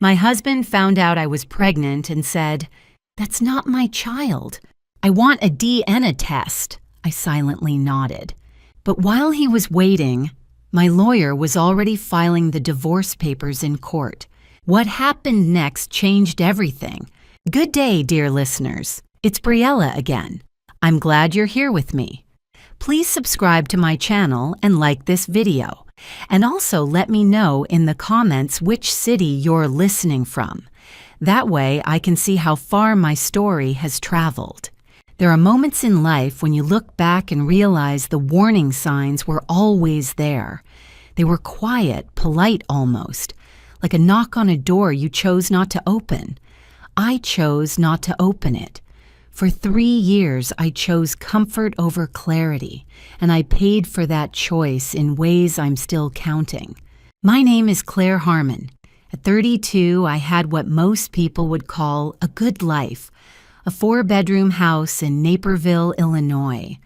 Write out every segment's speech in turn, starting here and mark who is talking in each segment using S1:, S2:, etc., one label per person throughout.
S1: My husband found out I was pregnant and said, "That's not my child. I want a DNA test." I silently nodded. But while he was waiting, my lawyer was already filing the divorce papers in court. What happened next changed everything. Good day, dear listeners. It's Briella again. I'm glad you're here with me. Please subscribe to my channel and like this video. And also let me know in the comments which city you're listening from. That way I can see how far my story has traveled. There are moments in life when you look back and realize the warning signs were always there. They were quiet, polite almost, like a knock on a door you chose not to open. I chose not to open it. For 3 years, I chose comfort over clarity, and I paid for that choice in ways I'm still counting. My name is Claire Harmon. At 32, I had what most people would call a good life, a 4-bedroom house in Naperville, Illinois,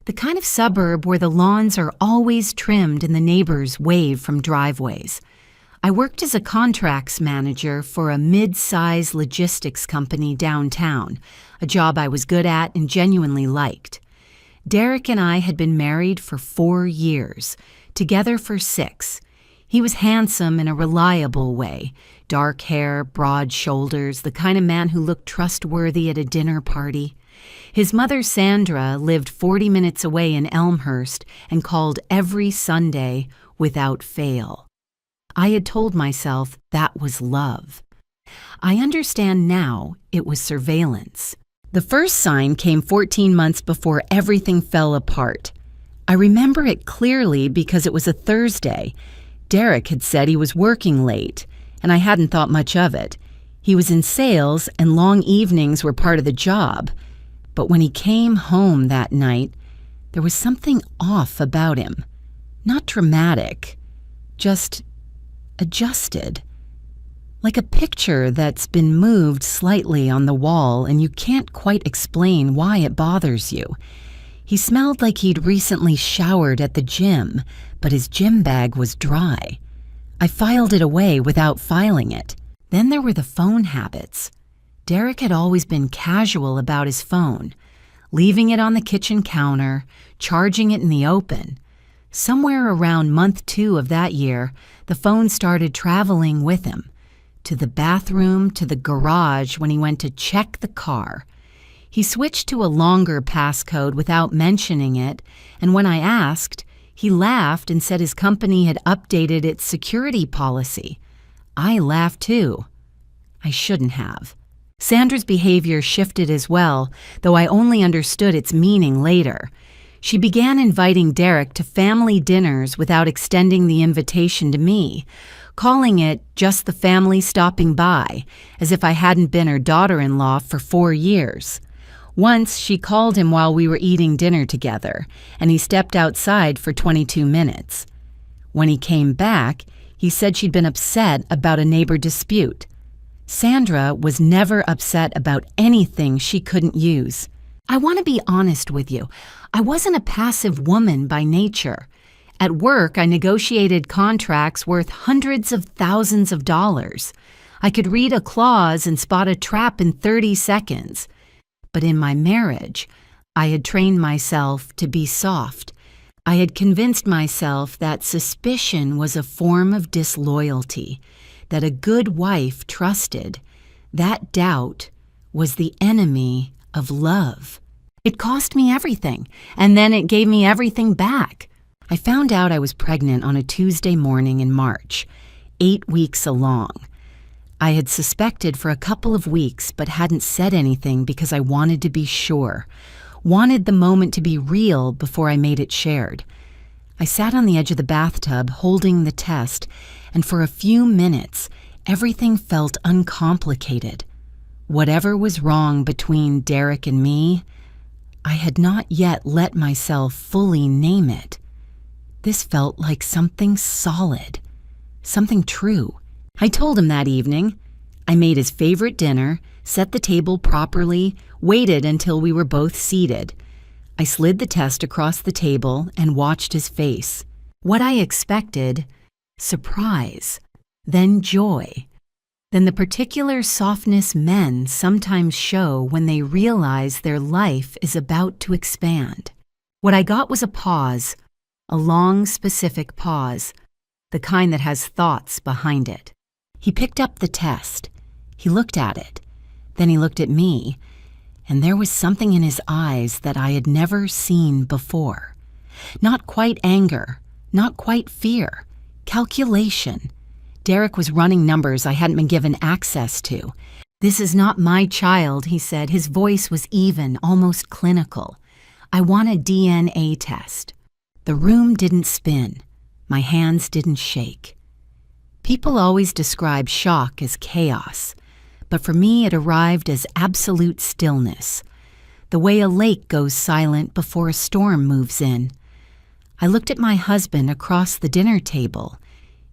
S1: the kind of suburb where the lawns are always trimmed and the neighbors wave from driveways. I worked as a contracts manager for a mid-size logistics company downtown, a job I was good at and genuinely liked. Derek and I had been married for 4 years, together for 6. He was handsome in a reliable way, dark hair, broad shoulders, the kind of man who looked trustworthy at a dinner party. His mother, Sandra, lived 40 minutes away in Elmhurst and called every Sunday without fail. I had told myself that was love. I understand now it was surveillance. The first sign came 14 months before everything fell apart. I remember it clearly because it was a Thursday. Derek had said he was working late, and I hadn't thought much of it. He was in sales, and long evenings were part of the job. But when he came home that night, there was something off about him. Not dramatic, just adjusted. Like a picture that's been moved slightly on the wall and you can't quite explain why it bothers you. He smelled like he'd recently showered at the gym, but his gym bag was dry. I filed it away without filing it. Then there were the phone habits. Derek had always been casual about his phone, leaving it on the kitchen counter, charging it in the open. Somewhere around month 2 of that year, the phone started traveling with him, to the bathroom, to the garage when he went to check the car. He switched to a longer passcode without mentioning it, and when I asked, he laughed and said his company had updated its security policy. I laughed too. I shouldn't have. Sandra's behavior shifted as well, though I only understood its meaning later. She began inviting Derek to family dinners without extending the invitation to me, calling it just the family stopping by, as if I hadn't been her daughter-in-law for 4 years. Once she called him while we were eating dinner together, and he stepped outside for 22 minutes. When he came back, he said she'd been upset about a neighbor dispute. Sandra was never upset about anything she couldn't use. I want to be honest with you. I wasn't a passive woman by nature. At work, I negotiated contracts worth hundreds of thousands of dollars. I could read a clause and spot a trap in 30 seconds. But in my marriage, I had trained myself to be soft. I had convinced myself that suspicion was a form of disloyalty, that a good wife trusted. That doubt was the enemy of love. It cost me everything, and then it gave me everything back. I found out I was pregnant on a Tuesday morning in March, 8 weeks along. I had suspected for a couple of weeks but hadn't said anything because I wanted to be sure, wanted the moment to be real before I made it shared. I sat on the edge of the bathtub holding the test, and for a few minutes, everything felt uncomplicated. Whatever was wrong between Derek and me, I had not yet let myself fully name it. This felt like something solid, something true. I told him that evening. I made his favorite dinner, set the table properly, waited until we were both seated. I slid the test across the table and watched his face. What I expected, surprise, then joy. than the particular softness men sometimes show when they realize their life is about to expand. What I got was a pause, a long, specific pause, the kind that has thoughts behind it. He picked up the test. He looked at it. Then he looked at me, and there was something in his eyes that I had never seen before. Not quite anger, not quite fear, calculation. Derek was running numbers I hadn't been given access to. "This is not my child," he said. His voice was even, almost clinical. "I want a DNA test." The room didn't spin. My hands didn't shake. People always describe shock as chaos, but for me it arrived as absolute stillness, the way a lake goes silent before a storm moves in. I looked at my husband across the dinner table,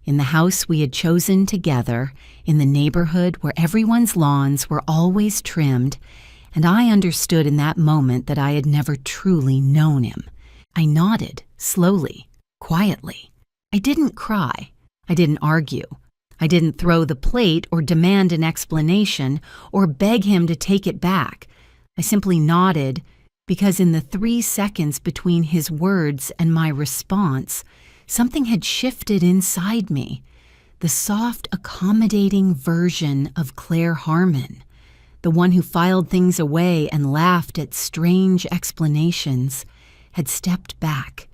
S1: in the house we had chosen together, in the neighborhood where everyone's lawns were always trimmed, and I understood in that moment that I had never truly known him. I nodded, slowly, quietly. I didn't cry. I didn't argue. I didn't throw the plate or demand an explanation or beg him to take it back. I simply nodded because in the 3 seconds between his words and my response, something had shifted inside me. The soft, accommodating version of Claire Harmon, the one who filed things away and laughed at strange explanations, had stepped back,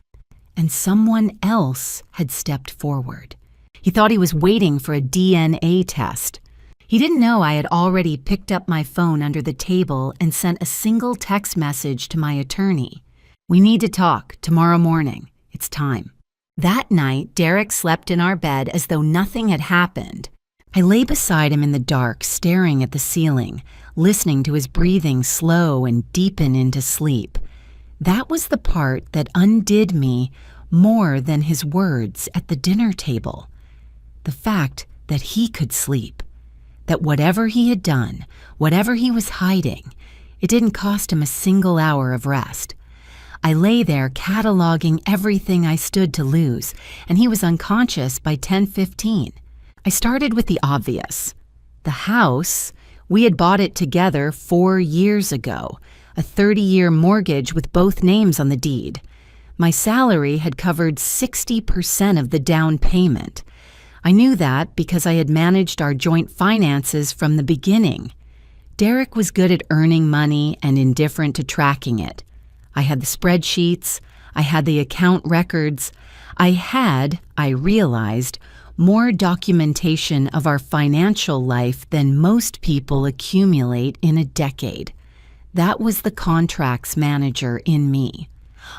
S1: and someone else had stepped forward. He thought he was waiting for a DNA test. He didn't know I had already picked up my phone under the table and sent a single text message to my attorney. "We need to talk tomorrow morning. It's time." That night, Derek slept in our bed as though nothing had happened. I lay beside him in the dark, staring at the ceiling, listening to his breathing slow and deepen into sleep. That was the part that undid me more than his words at the dinner table. The fact that he could sleep, that whatever he had done, whatever he was hiding, it didn't cost him a single hour of rest. I lay there cataloging everything I stood to lose, and he was unconscious by 10:15. I started with the obvious. The house, we had bought it together 4 years ago, a 30-year mortgage with both names on the deed. My salary had covered 60% of the down payment. I knew that because I had managed our joint finances from the beginning. Derek was good at earning money and indifferent to tracking it. I had the spreadsheets, I had the account records, I realized, more documentation of our financial life than most people accumulate in a decade. That was the contracts manager in me.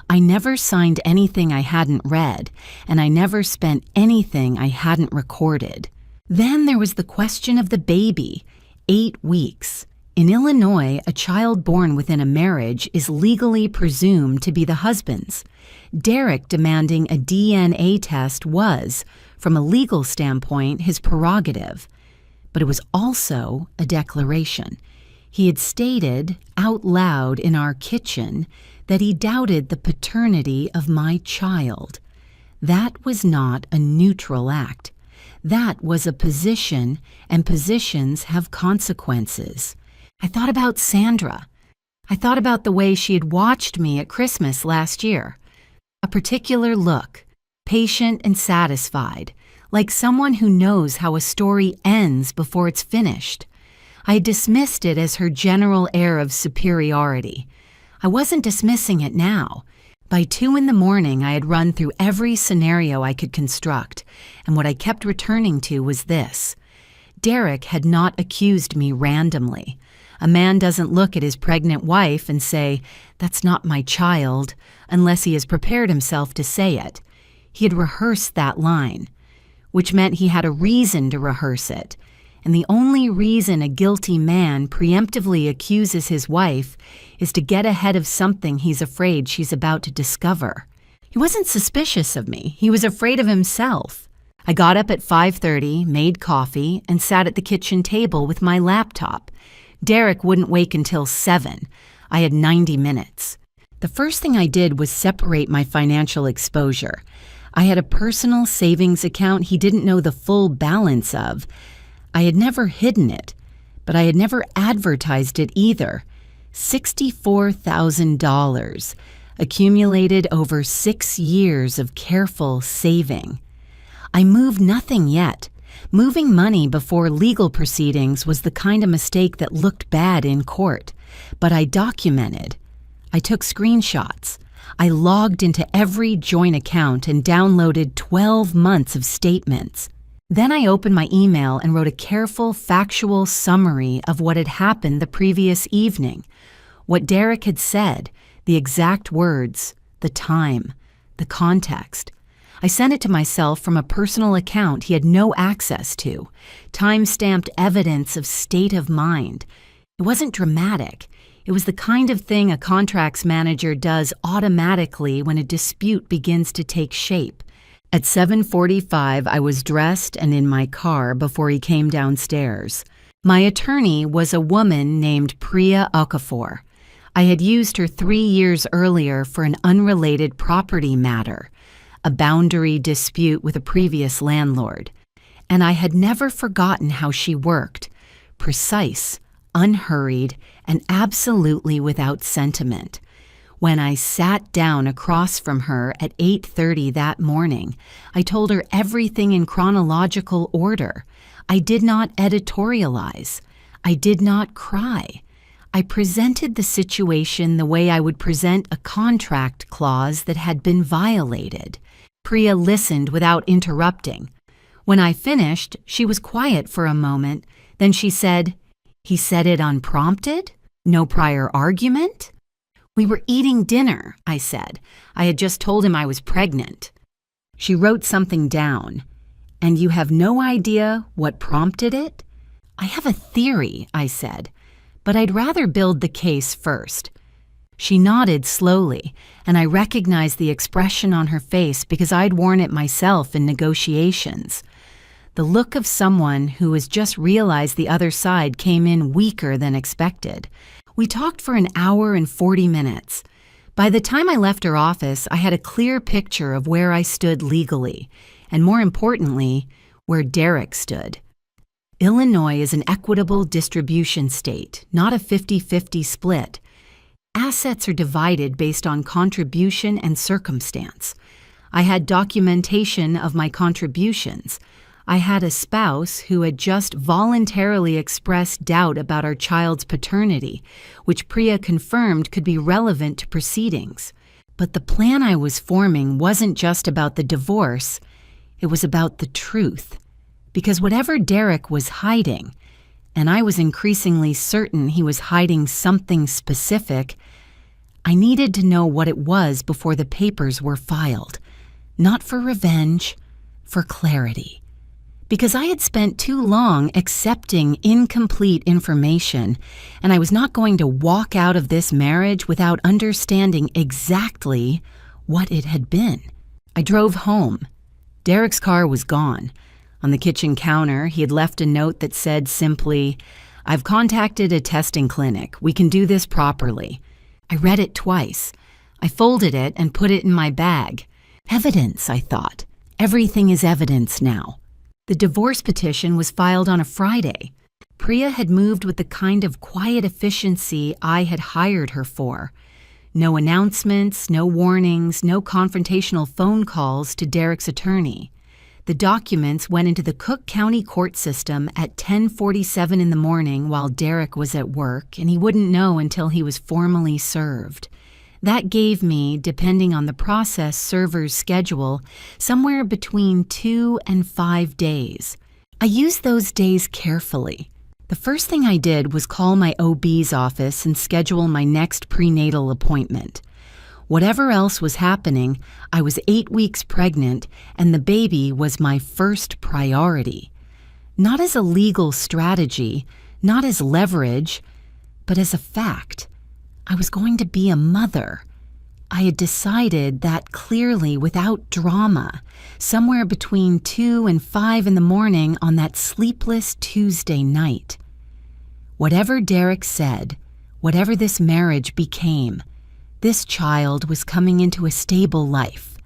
S1: I never signed anything I hadn't read, and I never spent anything I hadn't recorded. Then there was the question of the baby, 8 weeks. In Illinois, a child born within a marriage is legally presumed to be the husband's. Derek demanding a DNA test was, from a legal standpoint, his prerogative. But it was also a declaration. He had stated out loud in our kitchen that he doubted the paternity of my child. That was not a neutral act. That was a position, and positions have consequences. I thought about Sandra. I thought about the way she had watched me at Christmas last year. A particular look, patient and satisfied, like someone who knows how a story ends before it's finished. I had dismissed it as her general air of superiority. I wasn't dismissing it now. By 2 a.m, I had run through every scenario I could construct, and what I kept returning to was this. Derek had not accused me randomly. A man doesn't look at his pregnant wife and say, "That's not my child," unless he has prepared himself to say it. He had rehearsed that line, which meant he had a reason to rehearse it. And the only reason a guilty man preemptively accuses his wife is to get ahead of something he's afraid she's about to discover. He wasn't suspicious of me. He was afraid of himself. I got up at 5:30, made coffee, and sat at the kitchen table with my laptop. Derek wouldn't wake until 7. I had 90 minutes. The first thing I did was separate my financial exposure. I had a personal savings account he didn't know the full balance of. I had never hidden it, but I had never advertised it either. $64,000, accumulated over 6 years of careful saving. I moved nothing yet. Moving money before legal proceedings was the kind of mistake that looked bad in court, but I documented. I took screenshots. I logged into every joint account and downloaded 12 months of statements. Then I opened my email and wrote a careful, factual summary of what had happened the previous evening, what Derek had said, the exact words, the time, the context. I sent it to myself from a personal account he had no access to, time-stamped evidence of state of mind. It wasn't dramatic. It was the kind of thing a contracts manager does automatically when a dispute begins to take shape. At 7:45, I was dressed and in my car before he came downstairs. My attorney was a woman named Priya Okafor. I had used her 3 years earlier for an unrelated property matter, a boundary dispute with a previous landlord. And I had never forgotten how she worked, precise, unhurried, and absolutely without sentiment. When I sat down across from her at 8:30 that morning, I told her everything in chronological order. I did not editorialize. I did not cry. I presented the situation the way I would present a contract clause that had been violated. Priya listened without interrupting. When I finished, she was quiet for a moment. Then she said, "He said it unprompted? No prior argument?" "We were eating dinner," I said. "I had just told him I was pregnant." She wrote something down. "And you have no idea what prompted it?" "I have a theory," I said, "but I'd rather build the case first." She nodded slowly, and I recognized the expression on her face because I'd worn it myself in negotiations. The look of someone who has just realized the other side came in weaker than expected. We talked for an hour and 40 minutes. By the time I left her office, I had a clear picture of where I stood legally, and more importantly, where Derek stood. Illinois is an equitable distribution state, not a 50-50 split. Assets are divided based on contribution and circumstance. I had documentation of my contributions. I had a spouse who had just voluntarily expressed doubt about our child's paternity, which Priya confirmed could be relevant to proceedings. But the plan I was forming wasn't just about the divorce, it was about the truth. Because whatever Derek was hiding, and I was increasingly certain he was hiding something specific, I needed to know what it was before the papers were filed. Not for revenge, for clarity. Because I had spent too long accepting incomplete information, and I was not going to walk out of this marriage without understanding exactly what it had been. I drove home. Derek's car was gone. On the kitchen counter, he had left a note that said simply, "I've contacted a testing clinic. We can do this properly." I read it twice. I folded it and put it in my bag. Evidence, I thought. Everything is evidence now. The divorce petition was filed on a Friday. Priya had moved with the kind of quiet efficiency I had hired her for. No announcements, no warnings, no confrontational phone calls to Derek's attorney. The documents went into the Cook County court system at 10:47 in the morning while Derek was at work, and he wouldn't know until he was formally served. That gave me, depending on the process server's schedule, somewhere between 2 and 5 days. I used those days carefully. The first thing I did was call my OB's office and schedule my next prenatal appointment. Whatever else was happening, I was 8 weeks pregnant, and the baby was my first priority. Not as a legal strategy, not as leverage, but as a fact. I was going to be a mother. I had decided that clearly without drama, somewhere between 2 and 5 in the morning on that sleepless Tuesday night. Whatever Derek said, whatever this marriage became, this child was coming into a stable life.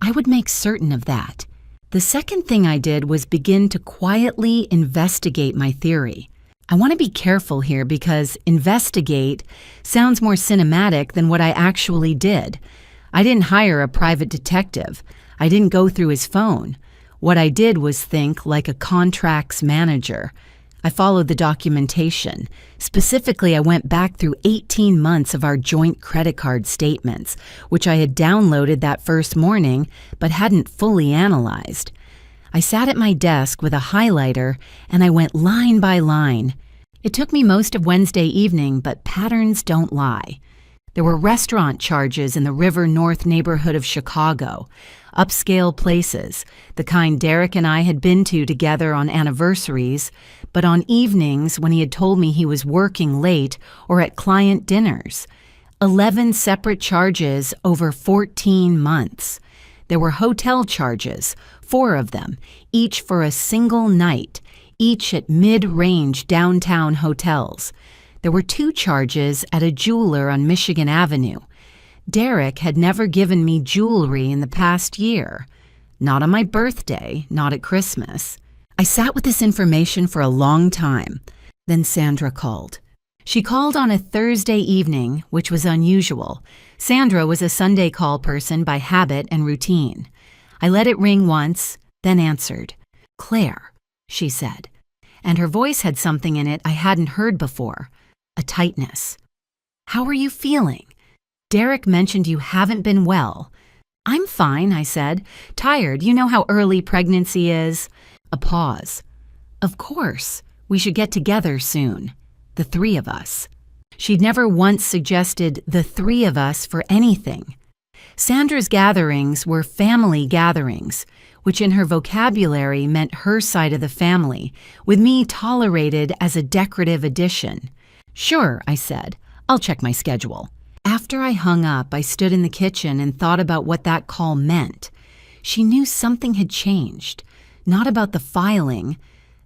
S1: I would make certain of that. The second thing I did was begin to quietly investigate my theory. I want to be careful here because investigate sounds more cinematic than what I actually did. I didn't hire a private detective. I didn't go through his phone. What I did was think like a contracts manager. I followed the documentation. Specifically, I went back through 18 months of our joint credit card statements, which I had downloaded that first morning but hadn't fully analyzed. I sat at my desk with a highlighter and I went line by line. It took me most of Wednesday evening, but patterns don't lie. There were restaurant charges in the River North neighborhood of Chicago, upscale places, the kind Derek and I had been to together on anniversaries, but on evenings when he had told me he was working late or at client dinners. 11 separate charges over 14 months. There were hotel charges, 4 of them, each for a single night, each at mid-range downtown hotels. There were 2 charges at a jeweler on Michigan Avenue. Derek had never given me jewelry in the past year. Not on my birthday, not at Christmas. I sat with this information for a long time. Then Sandra called. She called on a Thursday evening, which was unusual. Sandra was a Sunday call person by habit and routine. I let it ring once, then answered. "Claire," she said, and her voice had something in it I hadn't heard before, a tightness. "How are you feeling? Derek mentioned you haven't been well." "I'm fine," I said. "Tired. You know how early pregnancy is." A pause. "Of course. We should get together soon. The 3 of us." She'd never once suggested the 3 of us for anything. Sandra's gatherings were family gatherings, which in her vocabulary meant her side of the family, with me tolerated as a decorative addition. "Sure," I said. "I'll check my schedule." After I hung up, I stood in the kitchen and thought about what that call meant. She knew something had changed, not about the filing,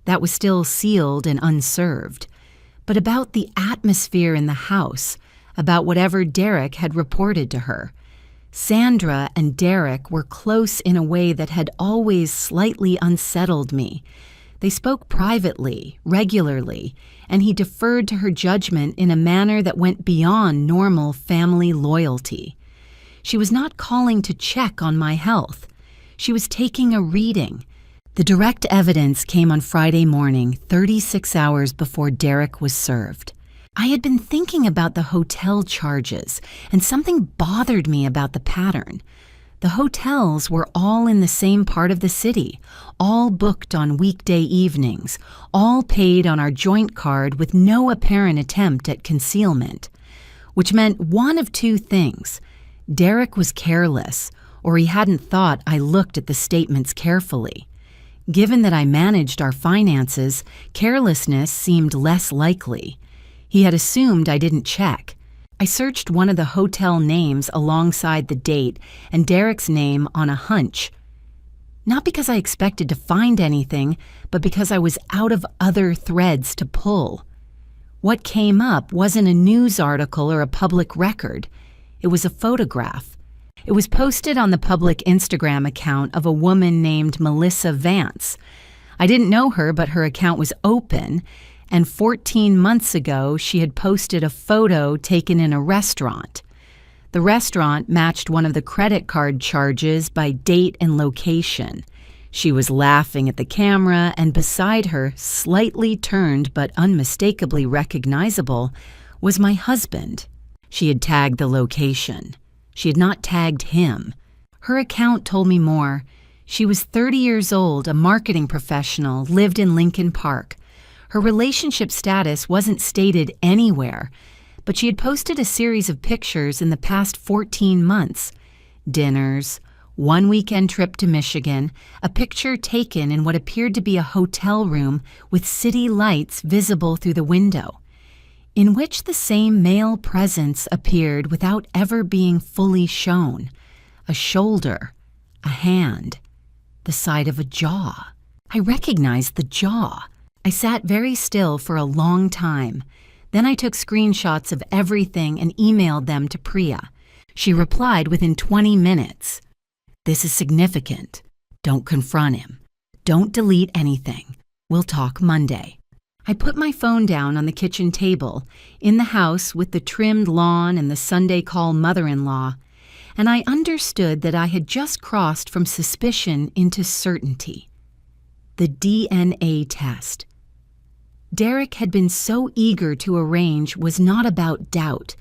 S1: that was still sealed and unserved, but about the atmosphere in the house, about whatever Derek had reported to her. Sandra and Derek were close in a way that had always slightly unsettled me. They spoke privately, regularly, and he deferred to her judgment in a manner that went beyond normal family loyalty. She was not calling to check on my health. She was taking a reading. The direct evidence came on Friday morning, 36 hours before Derek was served. I had been thinking about the hotel charges, and something bothered me about the pattern. The hotels were all in the same part of the city, all booked on weekday evenings, all paid on our joint card with no apparent attempt at concealment, which meant one of 2 things. Derek was careless, or he hadn't thought I looked at the statements carefully. Given that I managed our finances, carelessness seemed less likely. He had assumed I didn't check. I searched one of the hotel names alongside the date and Derek's name on a hunch. Not because I expected to find anything, but because I was out of other threads to pull. What came up wasn't a news article or a public record. It was a photograph. It was posted on the public Instagram account of a woman named Melissa Vance. I didn't know her, but her account was open, and 14 months ago she had posted a photo taken in a restaurant. The restaurant matched one of the credit card charges by date and location. She was laughing at the camera, and beside her, slightly turned but unmistakably recognizable, was my husband. She had tagged the location. She had not tagged him. Her account told me more. She was 30 years old, a marketing professional, lived in Lincoln Park. Her relationship status wasn't stated anywhere, but she had posted a series of pictures in the past 14 months. Dinners, one weekend trip to Michigan, a picture taken in what appeared to be a hotel room with city lights visible through the window, in which the same male presence appeared without ever being fully shown. A shoulder, a hand, the side of a jaw. I recognized the jaw. I sat very still for a long time. Then I took screenshots of everything and emailed them to Priya. She replied within 20 minutes. "This is significant. Don't confront him. Don't delete anything. We'll talk Monday. I put my phone down on the kitchen table, in the house with the trimmed lawn and the Sunday call mother-in-law, and I understood that I had just crossed from suspicion into certainty. The DNA test. Derek had been so eager to arrange was not about doubt.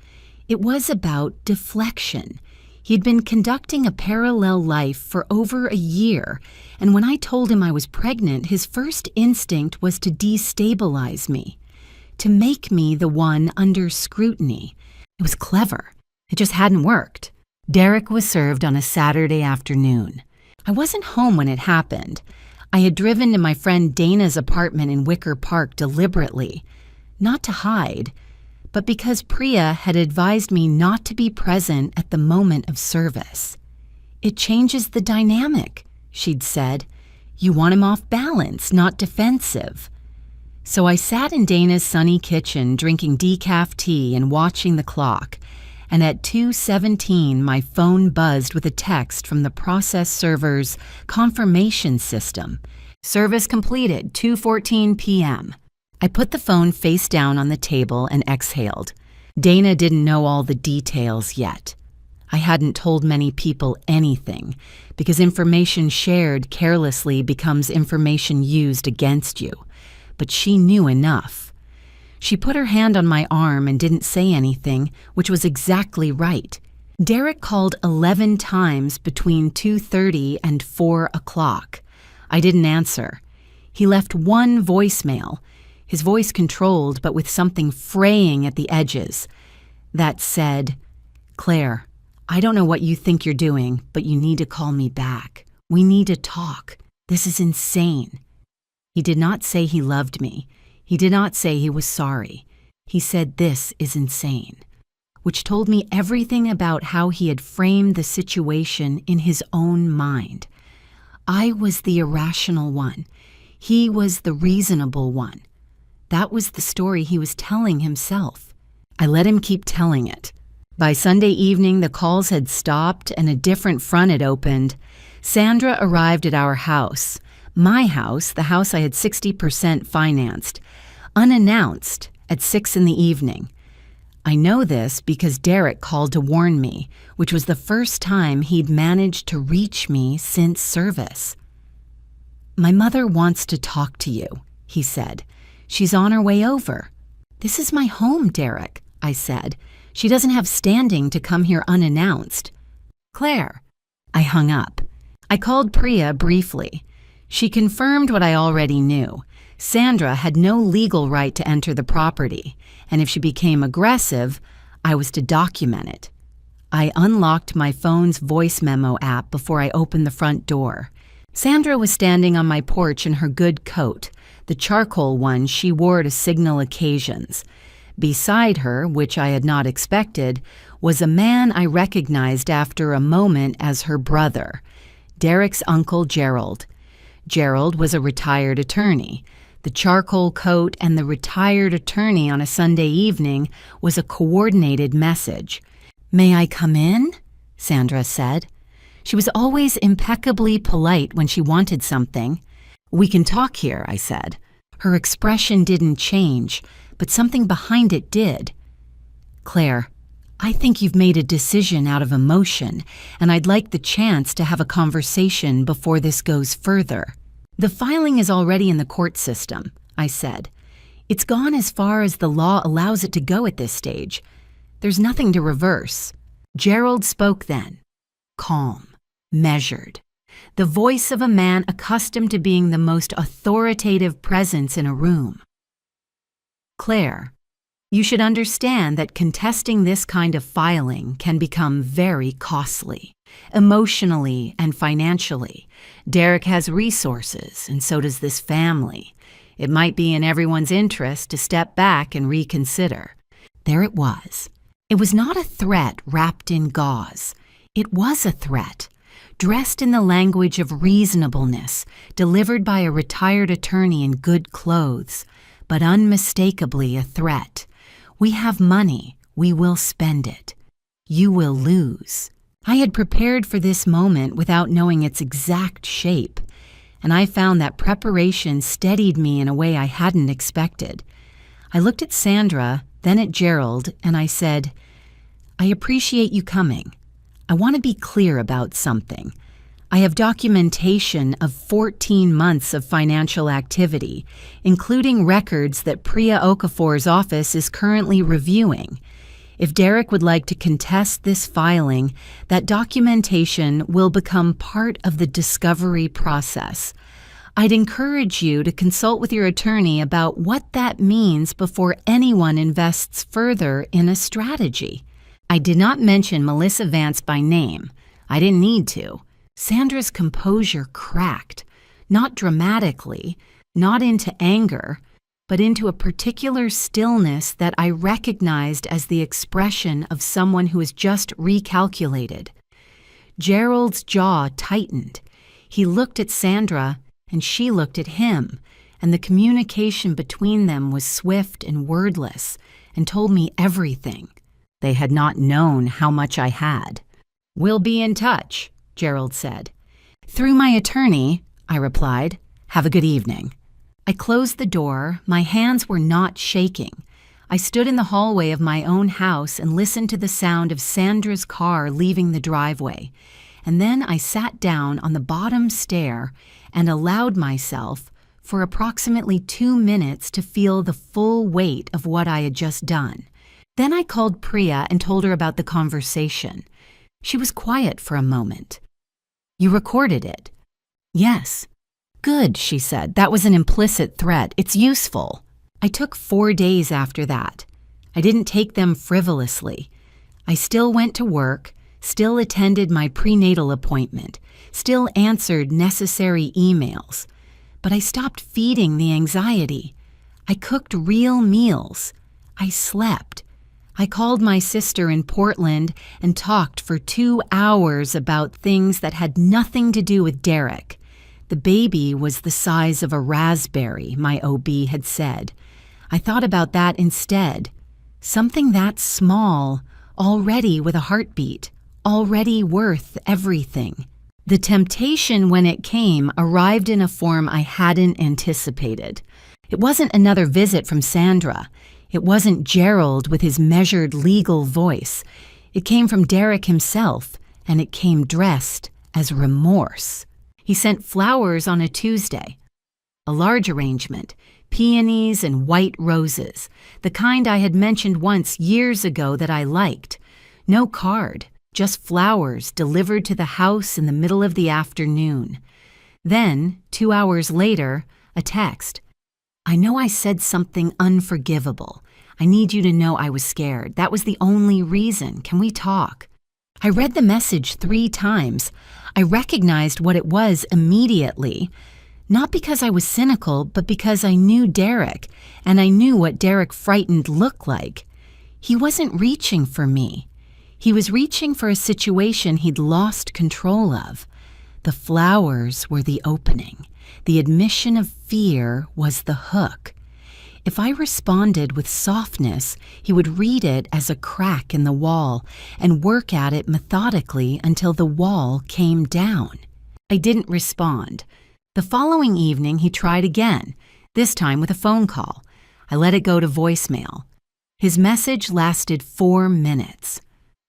S1: It was about deflection. He'd been conducting a parallel life for over a year, and when I told him I was pregnant, his first instinct was to destabilize me, to make me the one under scrutiny. It was clever. It just hadn't worked. Derek was served on a Saturday afternoon. I wasn't home when it happened. I had driven to my friend Dana's apartment in Wicker Park deliberately, not to hide, but because Priya had advised me not to be present at the moment of service. It changes the dynamic, she'd said. You want him off balance, not defensive. So I sat in Dana's sunny kitchen drinking decaf tea and watching the clock, and at 2:17 my phone buzzed with a text from the process server's confirmation system. Service completed, 2:14 p.m. I put the phone face down on the table and exhaled. Dana didn't know all the details yet. I hadn't told many people anything, because information shared carelessly becomes information used against you. But she knew enough. She put her hand on my arm and didn't say anything, which was exactly right. Derek called 11 times between 2:30 and 4 o'clock. I didn't answer. He left one voicemail, his voice controlled but with something fraying at the edges, that said, "Claire, I don't know what you think you're doing, but you need to call me back. We need to talk. This is insane." He did not say he loved me. He did not say he was sorry. He said, "This is insane," which told me everything about how he had framed the situation in his own mind. I was the irrational one. He was the reasonable one. That was the story he was telling himself. I let him keep telling it. By Sunday evening, the calls had stopped and a different front had opened. Sandra arrived at our house, my house, the house I had 60% financed, unannounced at 6 in the evening. I know this because Derek called to warn me, which was the first time he'd managed to reach me since service. "My mother wants to talk to you," he said. "She's on her way over." "This is my home, Derek," I said. "She doesn't have standing to come here unannounced." "Claire." I hung up. I called Priya briefly. She confirmed what I already knew. Sandra had no legal right to enter the property, and if she became aggressive, I was to document it. I unlocked my phone's voice memo app before I opened the front door. Sandra was standing on my porch in her good coat, the charcoal one she wore to signal occasions. Beside her, which I had not expected, was a man I recognized after a moment as her brother, Derek's uncle Gerald. Gerald was a retired attorney. The charcoal coat and the retired attorney on a Sunday evening was a coordinated message. "May I come in?" Sandra said. She was always impeccably polite when she wanted something. "We can talk here," I said. Her expression didn't change, but something behind it did. "Claire, I think you've made a decision out of emotion, and I'd like the chance to have a conversation before this goes further." "The filing is already in the court system," I said. "It's gone as far as the law allows it to go at this stage. There's nothing to reverse." Gerald spoke then, calm, measured, the voice of a man accustomed to being the most authoritative presence in a room. "Claire, you should understand that contesting this kind of filing can become very costly, emotionally and financially. Derek has resources, and so does this family. It might be in everyone's interest to step back and reconsider." There it was. It was not a threat wrapped in gauze. It was a threat, dressed in the language of reasonableness, delivered by a retired attorney in good clothes, but unmistakably a threat. "We have money. We will spend it. You will lose. I had prepared for this moment without knowing its exact shape, and I found that preparation steadied me in a way I hadn't expected. I looked at Sandra, then at Gerald, and I said, "I appreciate you coming. I want to be clear about something. I have documentation of 14 months of financial activity, including records that Priya Okafor's office is currently reviewing. If Derek would like to contest this filing, that documentation will become part of the discovery process. I'd encourage you to consult with your attorney about what that means before anyone invests further in a strategy." I did not mention Melissa Vance by name. I didn't need to. Sandra's composure cracked, not dramatically, not into anger, but into a particular stillness that I recognized as the expression of someone who has just recalculated. Gerald's jaw tightened. He looked at Sandra, and she looked at him, and the communication between them was swift and wordless, and told me everything. They had not known how much I had. "We'll be in touch," Gerald said. "Through my attorney," I replied. "Have a good evening." I closed the door. My hands were not shaking. I stood in the hallway of my own house and listened to the sound of Sandra's car leaving the driveway. And then I sat down on the bottom stair and allowed myself, for approximately 2 minutes, to feel the full weight of what I had just done. Then I called Priya and told her about the conversation. She was quiet for a moment. "You recorded it?" "Yes." "Good," she said. "That was an implicit threat. It's useful." I took 4 days after that. I didn't take them frivolously. I still went to work, still attended my prenatal appointment, still answered necessary emails. But I stopped feeding the anxiety. I cooked real meals. I slept. I called my sister in Portland and talked for 2 hours about things that had nothing to do with Derek. The baby was the size of a raspberry, my OB had said. I thought about that instead. Something that small, already with a heartbeat, already worth everything. The temptation, when it came, arrived in a form I hadn't anticipated. It wasn't another visit from Sandra. It wasn't Gerald with his measured legal voice. It came from Derek himself, and it came dressed as remorse. He sent flowers on a Tuesday. A large arrangement, peonies and white roses, the kind I had mentioned once years ago that I liked. No card, just flowers delivered to the house in the middle of the afternoon. Then, 2 hours later, a text. "I know I said something unforgivable. I need you to know I was scared. That was the only reason. Can we talk?" I read the message 3 times. I recognized what it was immediately, not because I was cynical, but because I knew Derek, and I knew what Derek frightened looked like. He wasn't reaching for me. He was reaching for a situation he'd lost control of. The flowers were the opening. The admission of fear was the hook. If I responded with softness, he would read it as a crack in the wall and work at it methodically until the wall came down. I didn't respond. The following evening, he tried again, this time with a phone call. I let it go to voicemail. His message lasted 4 minutes,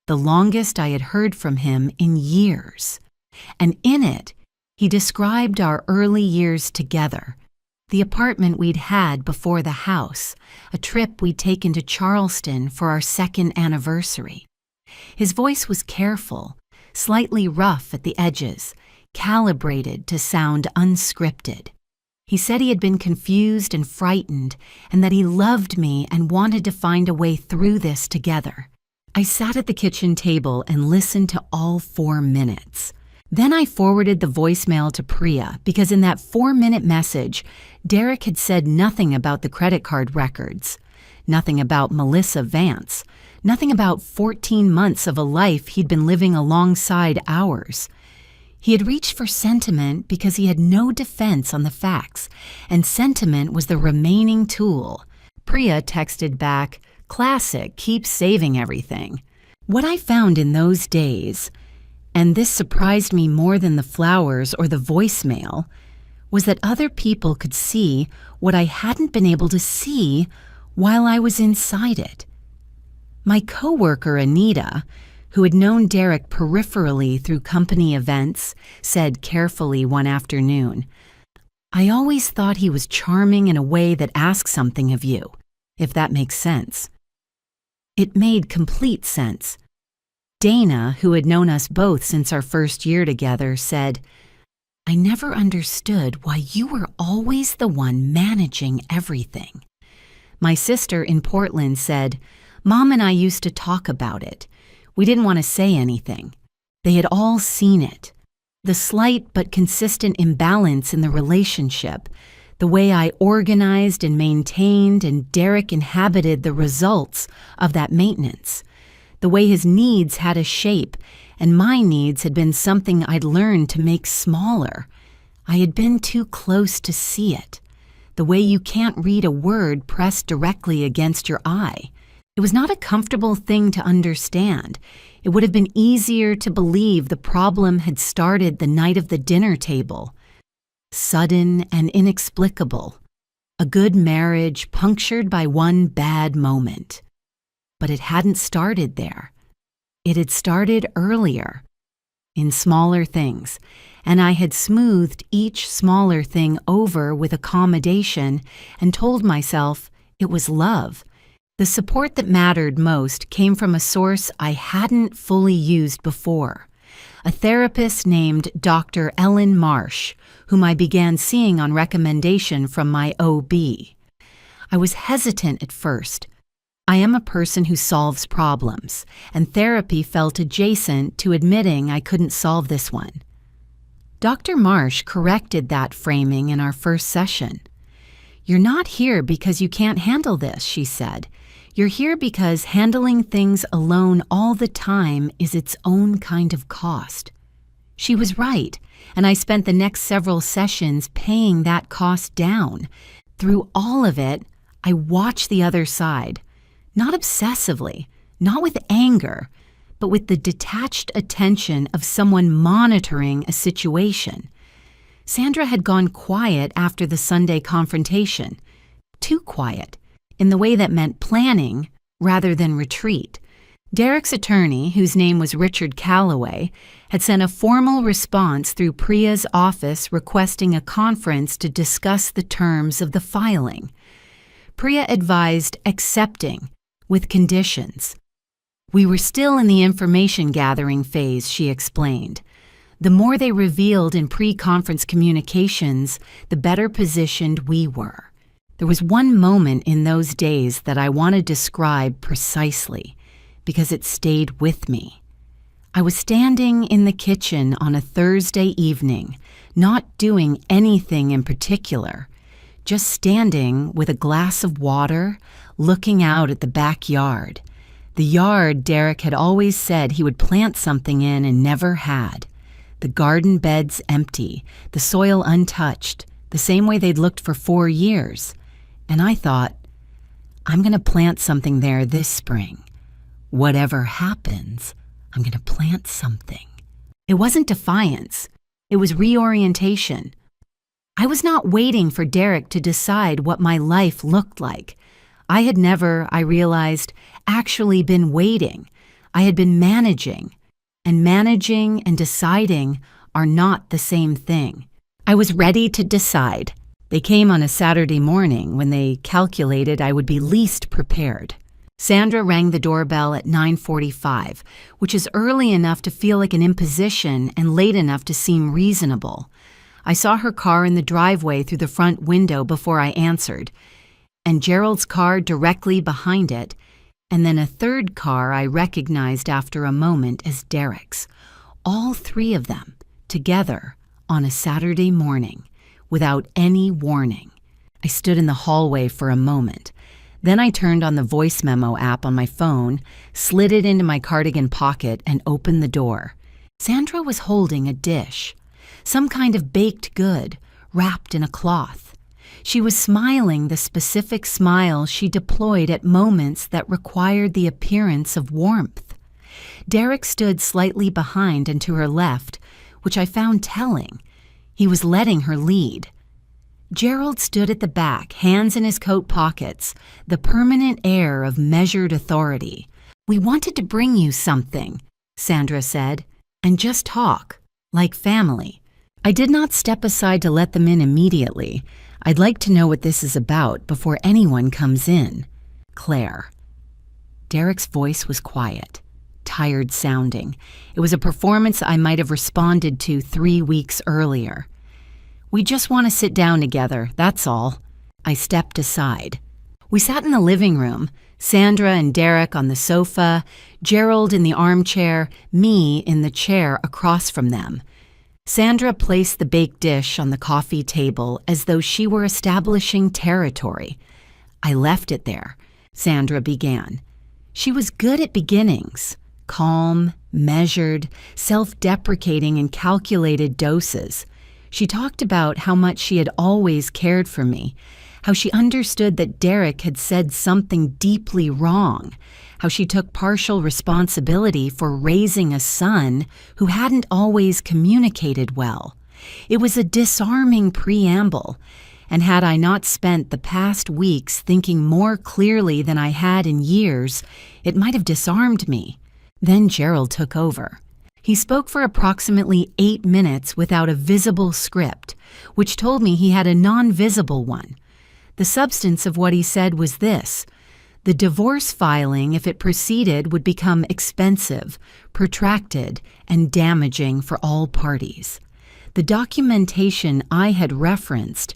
S1: the longest I had heard from him in years. And in it, he described our early years together, the apartment we'd had before the house, a trip we'd taken to Charleston for our 2nd anniversary. His voice was careful, slightly rough at the edges, calibrated to sound unscripted. He said he had been confused and frightened, and that he loved me and wanted to find a way through this together. I sat at the kitchen table and listened to all 4 minutes. Then I forwarded the voicemail to Priya because in that 4-minute message, Derek had said nothing about the credit card records, nothing about Melissa Vance, nothing about 14 months of a life he'd been living alongside ours. He had reached for sentiment because he had no defense on the facts, and sentiment was the remaining tool. Priya texted back, "Classic, keep saving everything." What I found in those days, and this surprised me more than the flowers or the voicemail, was that other people could see what I hadn't been able to see while I was inside it. My coworker, Anita, who had known Derek peripherally through company events, said carefully one afternoon, "I always thought he was charming in a way that asks something of you, if that makes sense." It made complete sense. Dana, who had known us both since our first year together, said, "I never understood why you were always the one managing everything." My sister in Portland said, "Mom and I used to talk about it. We didn't want to say anything. They had all seen it. The slight but consistent imbalance in the relationship, the way I organized and maintained and Derek inhabited the results of that maintenance, the way his needs had a shape and my needs had been something I'd learned to make smaller. I had been too close to see it, the way you can't read a word pressed directly against your eye. It was not a comfortable thing to understand. It would have been easier to believe the problem had started the night of the dinner table. Sudden and inexplicable. A good marriage punctured by one bad moment. But it hadn't started there. It had started earlier, in smaller things, and I had smoothed each smaller thing over with accommodation and told myself it was love. The support that mattered most came from a source I hadn't fully used before, a therapist named Dr. Ellen Marsh, whom I began seeing on recommendation from my OB. I was hesitant at first. I am a person who solves problems, and therapy felt adjacent to admitting I couldn't solve this one. Dr. Marsh corrected that framing in our first session. "You're not here because you can't handle this," she said. "You're here because handling things alone all the time is its own kind of cost." She was right, and I spent the next several sessions paying that cost down. Through all of it, I watched the other side. Not obsessively, not with anger, but with the detached attention of someone monitoring a situation. Sandra had gone quiet after the Sunday confrontation. Too quiet, in the way that meant planning rather than retreat. Derek's attorney, whose name was Richard Calloway, had sent a formal response through Priya's office requesting a conference to discuss the terms of the filing. Priya advised accepting, with conditions. We were still in the information gathering phase, she explained. The more they revealed in pre-conference communications, the better positioned we were. There was one moment in those days that I want to describe precisely, because it stayed with me. I was standing in the kitchen on a Thursday evening, not doing anything in particular, just standing with a glass of water, looking out at the backyard. The yard Derek had always said he would plant something in and never had. The garden beds empty, the soil untouched, the same way they'd looked for 4 years. And I thought, I'm going to plant something there this spring. Whatever happens, I'm going to plant something. It wasn't defiance. It was reorientation. I was not waiting for Derek to decide what my life looked like. I had never, I realized, actually been waiting. I had been managing. And managing and deciding are not the same thing. I was ready to decide. They came on a Saturday morning when they calculated I would be least prepared. Sandra rang the doorbell at 9:45, which is early enough to feel like an imposition and late enough to seem reasonable. I saw her car in the driveway through the front window before I answered, and Gerald's car directly behind it, and then a third car I recognized after a moment as Derek's. All 3 of them, together, on a Saturday morning, without any warning. I stood in the hallway for a moment. Then I turned on the voice memo app on my phone, slid it into my cardigan pocket, and opened the door. Sandra was holding a dish, some kind of baked good, wrapped in a cloth. She was smiling the specific smile she deployed at moments that required the appearance of warmth. Derek stood slightly behind and to her left, which I found telling. He was letting her lead. Gerald stood at the back, hands in his coat pockets, the permanent air of measured authority. "We wanted to bring you something," Sandra said, "and just talk, like family." I did not step aside to let them in immediately. I'd like to know what this is about before anyone comes in. Claire. Derek's voice was quiet, tired sounding. It was a performance I might have responded to 3 weeks earlier. "We just want to sit down together, that's all." I stepped aside. We sat in the living room, Sandra and Derek on the sofa, Gerald in the armchair, me in the chair across from them. Sandra placed the baked dish on the coffee table as though she were establishing territory. "I left it there," Sandra began. She was good at beginnings, calm, measured, self-deprecating in calculated doses. She talked about how much she had always cared for me, how she understood that Derek had said something deeply wrong, how she took partial responsibility for raising a son who hadn't always communicated well. It was a disarming preamble, and had I not spent the past weeks thinking more clearly than I had in years, it might have disarmed me. Then Gerald took over. He spoke for approximately 8 minutes without a visible script, which told me he had a non-visible one. The substance of what he said was this: the divorce filing, if it proceeded, would become expensive, protracted, and damaging for all parties. The documentation I had referenced,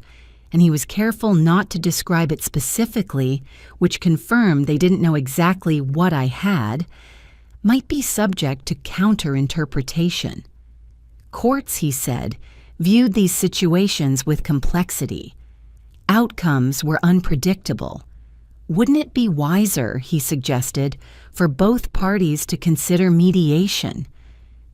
S1: and he was careful not to describe it specifically, which confirmed they didn't know exactly what I had, might be subject to counter-interpretation. Courts, he said, viewed these situations with complexity. Outcomes were unpredictable. Wouldn't it be wiser, he suggested, for both parties to consider mediation?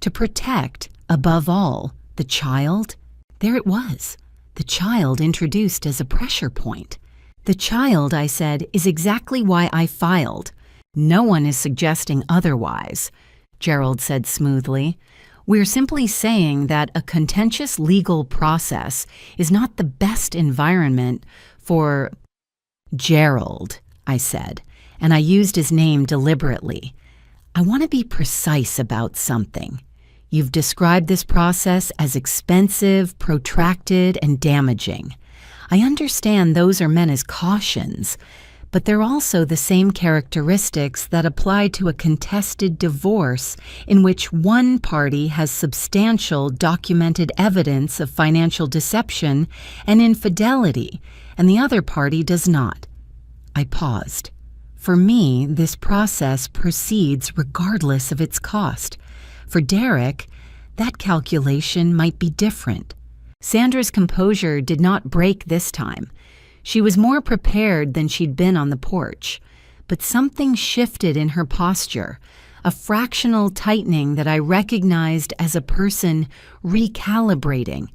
S1: To protect, above all, the child? There it was, the child introduced as a pressure point. "The child," I said, "is exactly why I filed. No one is suggesting otherwise," Gerald said smoothly. "We're simply saying that a contentious legal process is not the best environment for—" "Gerald," I said, and I used his name deliberately. "I want to be precise about something. You've described this process as expensive, protracted, and damaging. I understand those are meant as cautions, but they're also the same characteristics that apply to a contested divorce in which one party has substantial documented evidence of financial deception and infidelity, and the other party does not." I paused. For me, this process proceeds regardless of its cost. For Derek, that calculation might be different. Sandra's composure did not break this time. She was more prepared than she'd been on the porch, but something shifted in her posture, a fractional tightening that I recognized as a person recalibrating.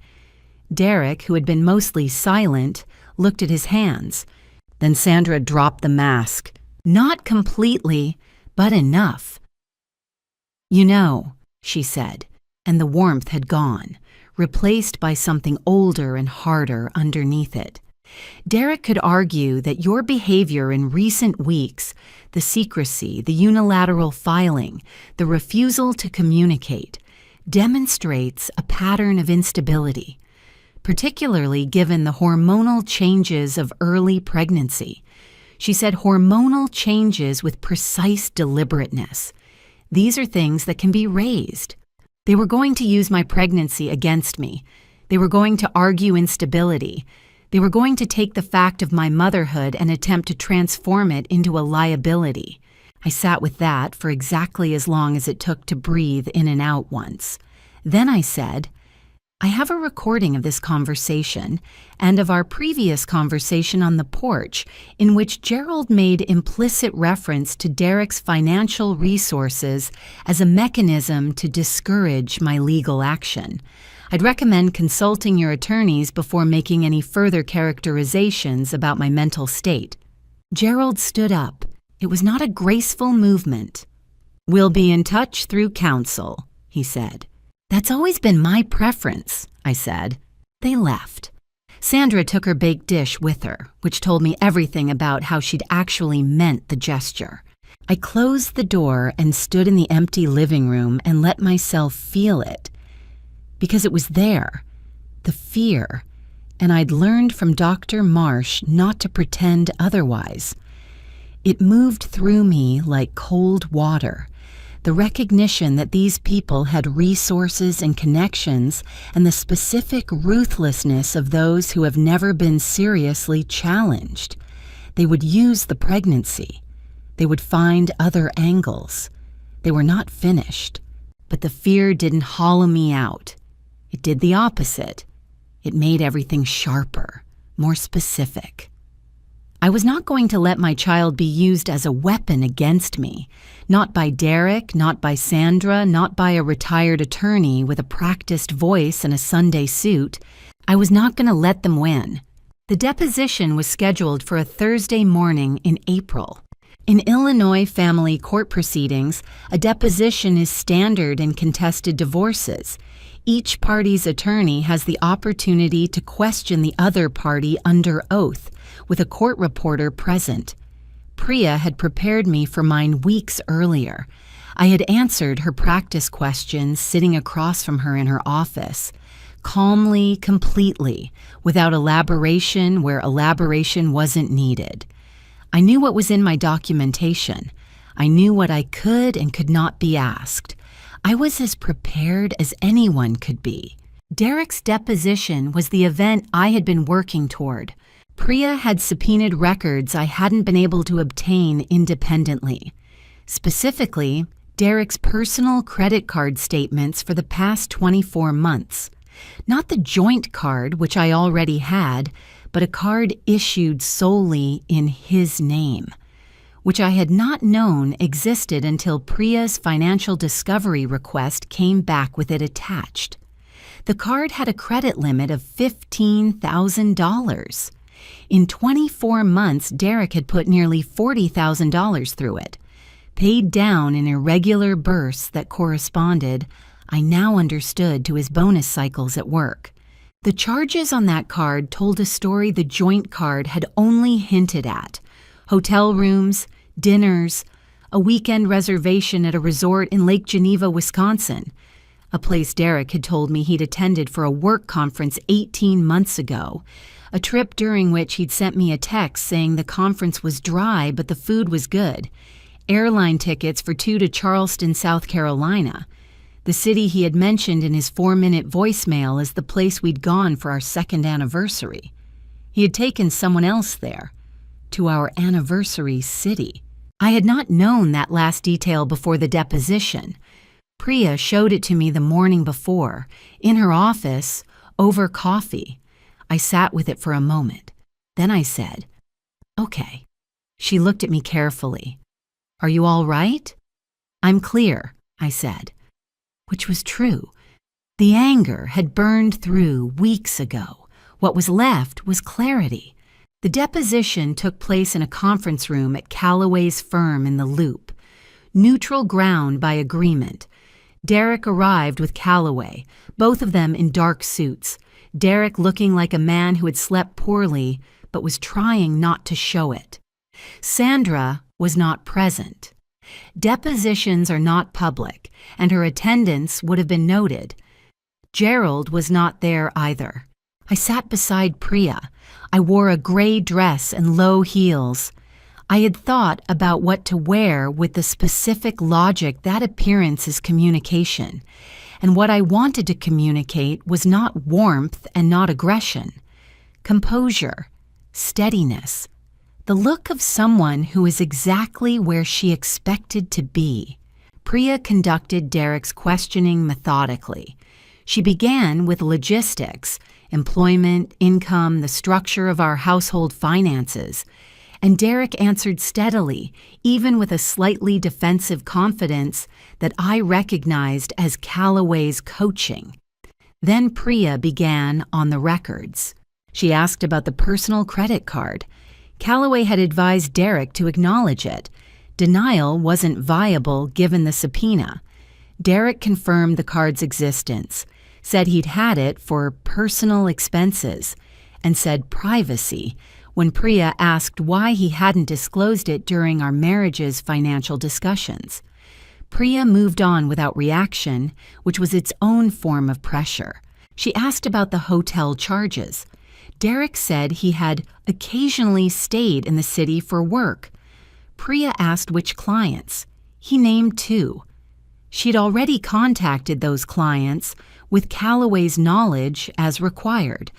S1: Derek, who had been mostly silent, looked at his hands. Then Sandra dropped the mask. "Not completely, but enough." "You know," she said, and the warmth had gone, replaced by something older and harder underneath it. "Derek could argue that your behavior in recent weeks, the secrecy, the unilateral filing, the refusal to communicate, demonstrates a pattern of instability, particularly given the hormonal changes of early pregnancy." She said hormonal changes with precise deliberateness. These are things that can be raised. They were going to use my pregnancy against me. They were going to argue instability. They were going to take the fact of my motherhood and attempt to transform it into a liability. I sat with that for exactly as long as it took to breathe in and out once. Then I said, "I have a recording of this conversation and of our previous conversation on the porch in which Gerald made implicit reference to Derek's financial resources as a mechanism to discourage my legal action. I'd recommend consulting your attorneys before making any further characterizations about my mental state." Gerald stood up. It was not a graceful movement. "We'll be in touch through counsel," he said. "That's always been my preference," I said. They left. Sandra took her baked dish with her, which told me everything about how she'd actually meant the gesture. I closed the door and stood in the empty living room and let myself feel it. Because it was there, the fear, and I'd learned from Dr. Marsh not to pretend otherwise. It moved through me like cold water, the recognition that these people had resources and connections, and the specific ruthlessness of those who have never been seriously challenged. They would use the pregnancy. They would find other angles. They were not finished. But the fear didn't hollow me out. It did the opposite. It made everything sharper, more specific. I was not going to let my child be used as a weapon against me, not by Derek, not by Sandra, not by a retired attorney with a practiced voice and a Sunday suit. I was not going to let them win. The deposition was scheduled for a Thursday morning in April. In Illinois family court proceedings, a deposition is standard in contested divorces. Each party's attorney has the opportunity to question the other party under oath, with a court reporter present. Priya had prepared me for mine weeks earlier. I had answered her practice questions sitting across from her in her office, calmly, completely, without elaboration where elaboration wasn't needed. I knew what was in my documentation. I knew what I could and could not be asked. I was as prepared as anyone could be. Derek's deposition was the event I had been working toward. Priya had subpoenaed records I hadn't been able to obtain independently. Specifically, Derek's personal credit card statements for the past 24 months. Not the joint card, which I already had, but a card issued solely in his name, which I had not known existed until Priya's financial discovery request came back with it attached. The card had a credit limit of $15,000. In 24 months, Derek had put nearly $40,000 through it. Paid down in irregular bursts that corresponded, I now understood, to his bonus cycles at work. The charges on that card told a story the joint card had only hinted at: hotel rooms, dinners, a weekend reservation at a resort in Lake Geneva, Wisconsin, a place Derek had told me he'd attended for a work conference 18 months ago, a trip during which he'd sent me a text saying the conference was dry but the food was good, airline tickets for 2 to Charleston, South Carolina, the city he had mentioned in his 4-minute voicemail as the place we'd gone for our second anniversary. He had taken someone else there, to our anniversary city. I had not known that last detail before the deposition. Priya showed it to me the morning before, in her office, over coffee. I sat with it for a moment. Then I said, "Okay." She looked at me carefully. "Are you all right?" "I'm clear," I said. Which was true. The anger had burned through weeks ago. What was left was clarity. The deposition took place in a conference room at Callaway's firm in the Loop. Neutral ground by agreement. Derek arrived with Callaway, both of them in dark suits. Derek looking like a man who had slept poorly but was trying not to show it. Sandra was not present. Depositions are not public, and her attendance would have been noted. Gerald was not there either. I sat beside Priya. I wore a gray dress and low heels. I had thought about what to wear with the specific logic that appearance is communication, and what I wanted to communicate was not warmth and not aggression. Composure, steadiness, the look of someone who is exactly where she expected to be. Priya conducted Derek's questioning methodically. She began with logistics, employment, income, the structure of our household finances, and Derek answered steadily, even with a slightly defensive confidence that I recognized as Callaway's coaching. Then Priya began on the records. She asked about the personal credit card. Callaway had advised Derek to acknowledge it. Denial wasn't viable given the subpoena. Derek confirmed the card's existence, said he'd had it for personal expenses, and said privacy when Priya asked why he hadn't disclosed it during our marriage's financial discussions. Priya moved on without reaction, which was its own form of pressure. She asked about the hotel charges. Derek said he had occasionally stayed in the city for work. Priya asked which clients. He named 2. She'd already contacted those clients with Calloway's knowledge as required,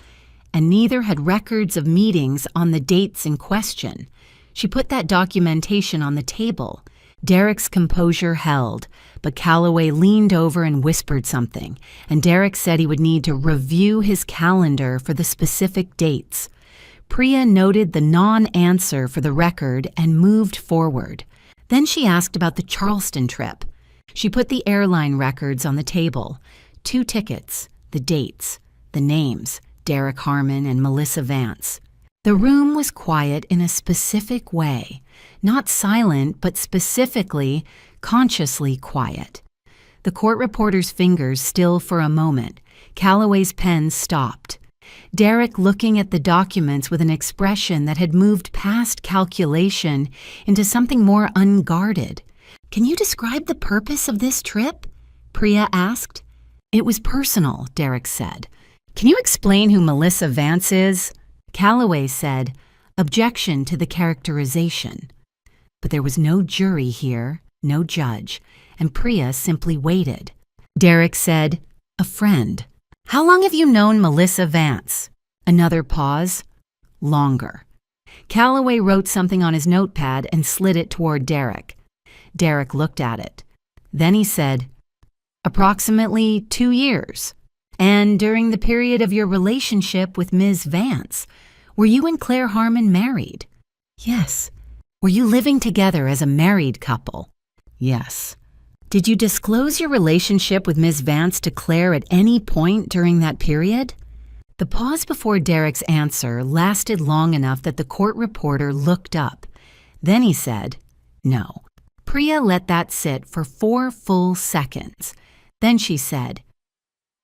S1: and neither had records of meetings on the dates in question. She put that documentation on the table. Derek's composure held, but Calloway leaned over and whispered something, and Derek said he would need to review his calendar for the specific dates. Priya noted the non-answer for the record and moved forward. Then she asked about the Charleston trip. She put the airline records on the table. 2 tickets, the dates, the names, Derek Harmon and Melissa Vance. The room was quiet in a specific way, not silent, but specifically, consciously quiet. The court reporter's fingers still for a moment. Calloway's pen stopped. Derek looking at the documents with an expression that had moved past calculation into something more unguarded. "Can you describe the purpose of this trip?" Priya asked. "It was personal," Derek said. "Can you explain who Melissa Vance is?" Calloway said, "Objection to the characterization." But there was no jury here, no judge, and Priya simply waited. Derek said, "A friend." "How long have you known Melissa Vance?" Another pause. Longer. Calloway wrote something on his notepad and slid it toward Derek. Derek looked at it. Then he said, "Approximately 2 years. And during the period of your relationship with Ms. Vance, were you and Claire Harmon married?" "Yes." "Were you living together as a married couple?" "Yes." "Did you disclose your relationship with Ms. Vance to Claire at any point during that period?" The pause before Derek's answer lasted long enough that the court reporter looked up. Then he said, "No." Priya let that sit for 4 full seconds. Then she said,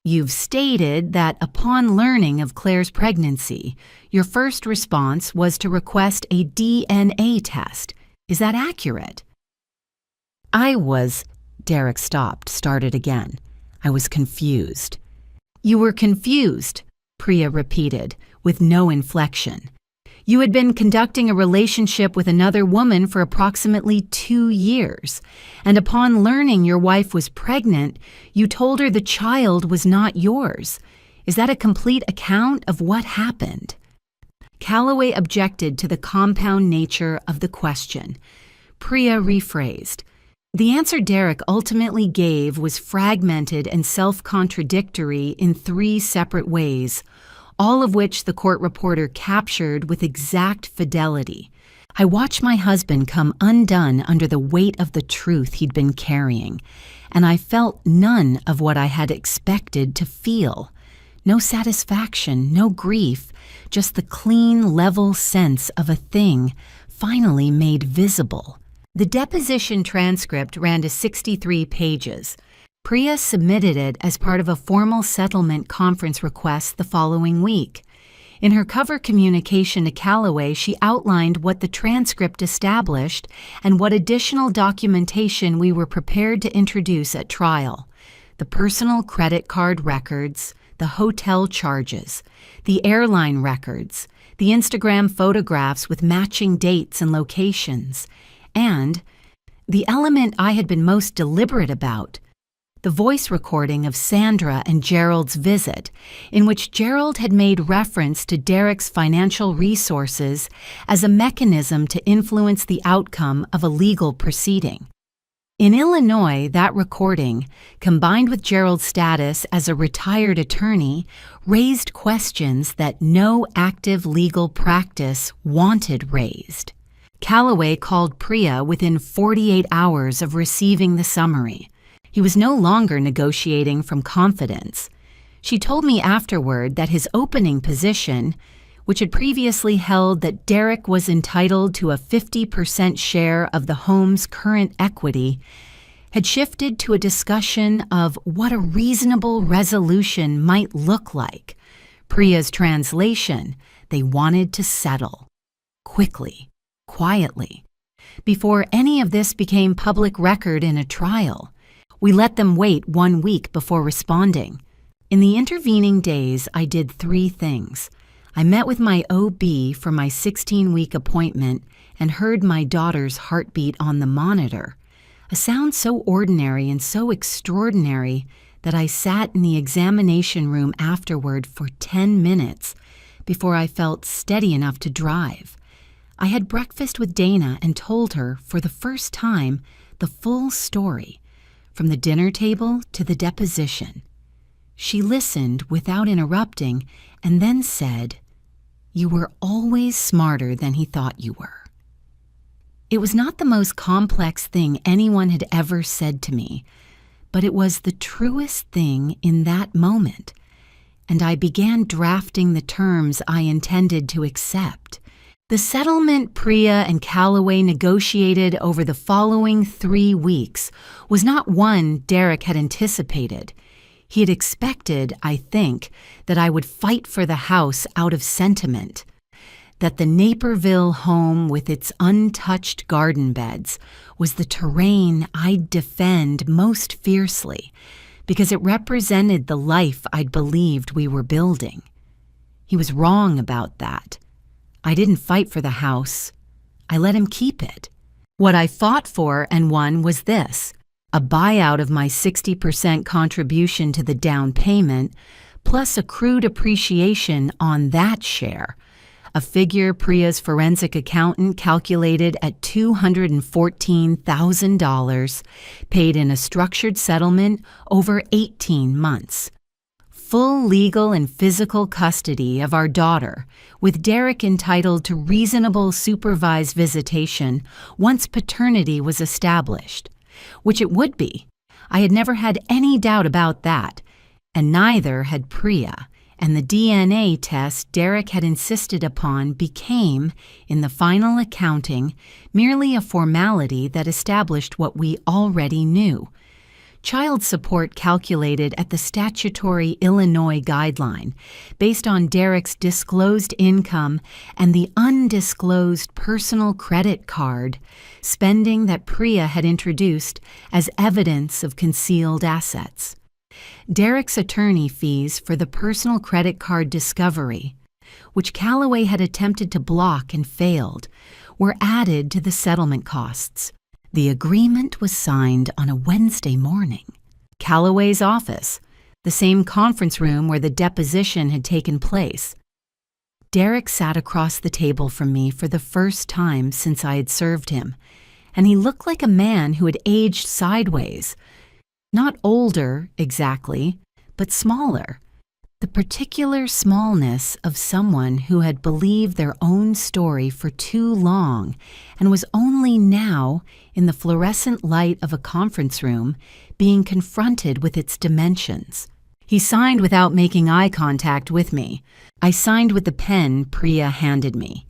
S1: "You've stated that upon learning of Claire's pregnancy, your first response was to request a DNA test. Is that accurate?" Derek stopped, started again. "I was confused." "You were confused," Priya repeated, with no inflection. "You had been conducting a relationship with another woman for approximately 2 years, and upon learning your wife was pregnant, you told her the child was not yours. Is that a complete account of what happened?" Calloway objected to the compound nature of the question. Priya rephrased. The answer Derek ultimately gave was fragmented and self-contradictory in 3 separate ways, all of which the court reporter captured with exact fidelity. "I watched my husband come undone under the weight of the truth he'd been carrying, and I felt none of what I had expected to feel. No satisfaction, no grief, just the clean, level sense of a thing finally made visible." The deposition transcript ran to 63 pages. Priya submitted it as part of a formal settlement conference request the following week. In her cover communication to Calloway, she outlined what the transcript established and what additional documentation we were prepared to introduce at trial: the personal credit card records, the hotel charges, the airline records, the Instagram photographs with matching dates and locations, and the element I had been most deliberate about, the voice recording of Sandra and Gerald's visit, in which Gerald had made reference to Derek's financial resources as a mechanism to influence the outcome of a legal proceeding. In Illinois, that recording, combined with Gerald's status as a retired attorney, raised questions that no active legal practice wanted raised. Calloway called Priya within 48 hours of receiving the summary. He was no longer negotiating from confidence. She told me afterward that his opening position, which had previously held that Derek was entitled to a 50% share of the home's current equity, had shifted to a discussion of what a reasonable resolution might look like. Priya's translation: they wanted to settle. Quickly, quietly. Before any of this became public record in a trial, we let them wait 1 week before responding. In the intervening days, I did 3 things. I met with my OB for my 16-week appointment and heard my daughter's heartbeat on the monitor, a sound so ordinary and so extraordinary that I sat in the examination room afterward for 10 minutes before I felt steady enough to drive. I had breakfast with Dana and told her, for the first time, the full story, from the dinner table to the deposition. She listened without interrupting and then said, "You were always smarter than he thought you were." It was not the most complex thing anyone had ever said to me, but it was the truest thing in that moment, and I began drafting the terms I intended to accept. The settlement Priya and Calloway negotiated over the following 3 weeks was not one Derek had anticipated. He had expected, I think, that I would fight for the house out of sentiment, that the Naperville home with its untouched garden beds was the terrain I'd defend most fiercely because it represented the life I'd believed we were building. He was wrong about that. I didn't fight for the house. I let him keep it. What I fought for and won was this: a buyout of my 60% contribution to the down payment, plus accrued appreciation on that share, a figure Priya's forensic accountant calculated at $214,000, paid in a structured settlement over 18 months. Full legal and physical custody of our daughter, with Derek entitled to reasonable supervised visitation once paternity was established, which it would be. I had never had any doubt about that, and neither had Priya, and the DNA test Derek had insisted upon became, in the final accounting, merely a formality that established what we already knew. Child support calculated at the statutory Illinois guideline, based on Derek's disclosed income and the undisclosed personal credit card spending that Priya had introduced as evidence of concealed assets. Derek's attorney fees for the personal credit card discovery, which Calloway had attempted to block and failed, were added to the settlement costs. The agreement was signed on a Wednesday morning. Calloway's office, the same conference room where the deposition had taken place. Derek sat across the table from me for the first time since I had served him, and he looked like a man who had aged sideways. Not older, exactly, but smaller. The particular smallness of someone who had believed their own story for too long and was only now, in the fluorescent light of a conference room, being confronted with its dimensions. He signed without making eye contact with me. I signed with the pen Priya handed me.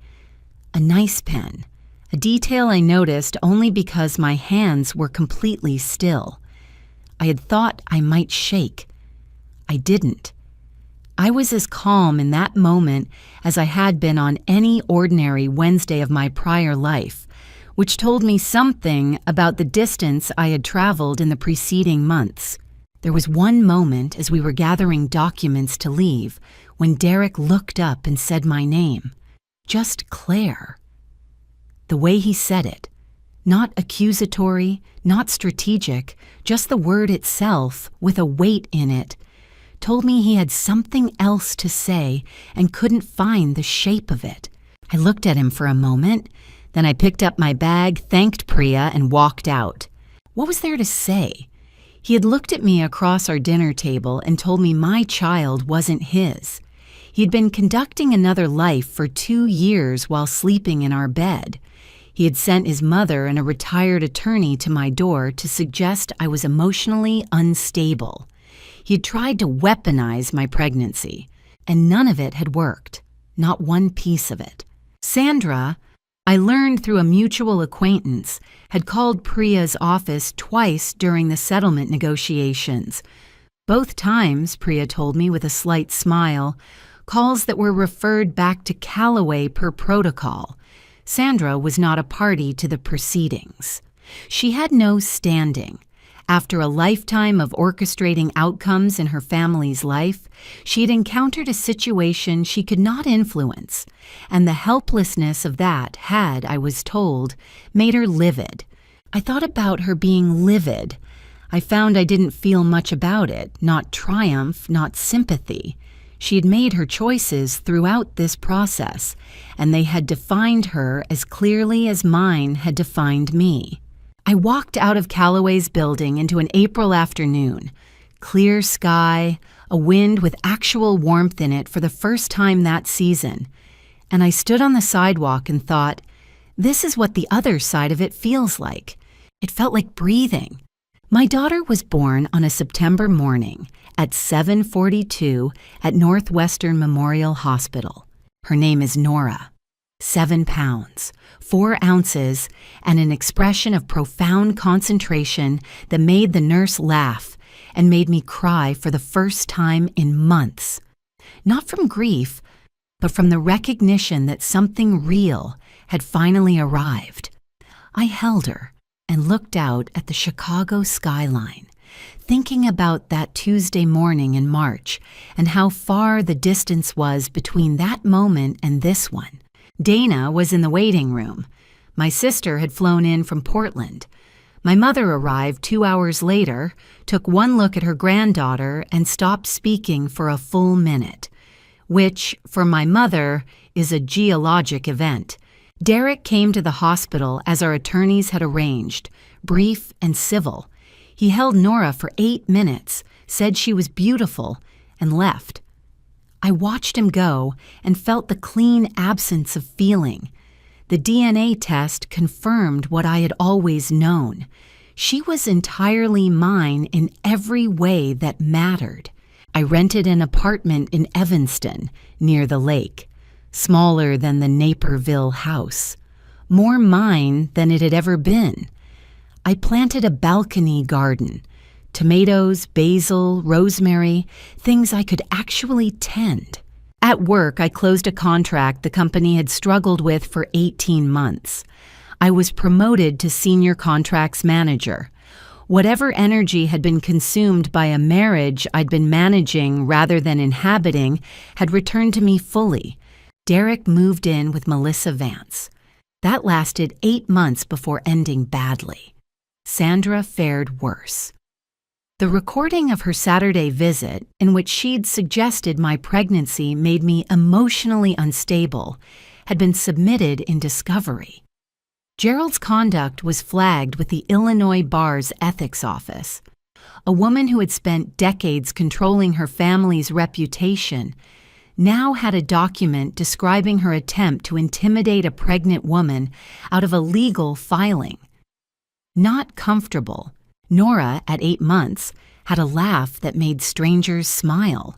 S1: A nice pen, a detail I noticed only because my hands were completely still. I had thought I might shake. I didn't. I was as calm in that moment as I had been on any ordinary Wednesday of my prior life, which told me something about the distance I had traveled in the preceding months. There was one moment as we were gathering documents to leave when Derek looked up and said my name. Just Claire. The way he said it, not accusatory, not strategic, just the word itself with a weight in it, told me he had something else to say and couldn't find the shape of it. I looked at him for a moment, then I picked up my bag, thanked Priya, and walked out. What was there to say? He had looked at me across our dinner table and told me my child wasn't his. He had been conducting another life for 2 years while sleeping in our bed. He had sent his mother and a retired attorney to my door to suggest I was emotionally unstable. He had tried to weaponize my pregnancy, and none of it had worked. not one piece of it. Sandra, I learned through a mutual acquaintance, had called Priya's office twice during the settlement negotiations. Both times, Priya told me with a slight smile, calls that were referred back to Callaway per protocol. Sandra was not a party to the proceedings. She had no standing. After a lifetime of orchestrating outcomes in her family's life, she had encountered a situation she could not influence, and the helplessness of that had, I was told, made her livid. I thought about her being livid. I found I didn't feel much about it, not triumph, not sympathy. She had made her choices throughout this process, and they had defined her as clearly as mine had defined me. I walked out of Callaway's building into an April afternoon. Clear sky, a wind with actual warmth in it for the first time that season. And I stood on the sidewalk and thought, this is what the other side of it feels like. It felt like breathing. My daughter was born on a September morning at 7:42 at Northwestern Memorial Hospital. Her name is Nora. 7 pounds, 4 ounces, and an expression of profound concentration that made the nurse laugh and made me cry for the first time in months. Not from grief, but from the recognition that something real had finally arrived. I held her and looked out at the Chicago skyline, thinking about that Tuesday morning in March and how far the distance was between that moment and this one. Dana was in the waiting room. My sister had flown in from Portland. My mother arrived 2 hours later, took one look at her granddaughter, and stopped speaking for a full minute, which, for my mother, is a geologic event. Derek came to the hospital as our attorneys had arranged, brief and civil. He held Nora for 8 minutes, said she was beautiful, and left. I watched him go and felt the clean absence of feeling. The DNA test confirmed what I had always known. She was entirely mine in every way that mattered. I rented an apartment in Evanston, near the lake, smaller than the Naperville house, more mine than it had ever been. I planted a balcony garden, tomatoes, basil, rosemary, things I could actually tend. At work, I closed a contract the company had struggled with for 18 months. I was promoted to senior contracts manager. Whatever energy had been consumed by a marriage I'd been managing rather than inhabiting had returned to me fully. Derek moved in with Melissa Vance. That lasted 8 months before ending badly. Sandra fared worse. The recording of her Saturday visit, in which she'd suggested my pregnancy made me emotionally unstable, had been submitted in discovery. Gerald's conduct was flagged with the Illinois Bar's ethics office. A woman who had spent decades controlling her family's reputation now had a document describing her attempt to intimidate a pregnant woman out of a legal filing. Not comfortable, Nora, at 8 months, had a laugh that made strangers smile.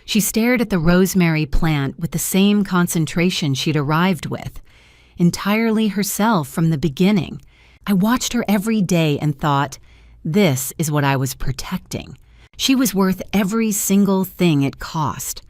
S1: She stared at the rosemary plant with the same concentration she'd arrived with, entirely herself from the beginning. I watched her every day and thought, this is what I was protecting. She was worth every single thing it cost.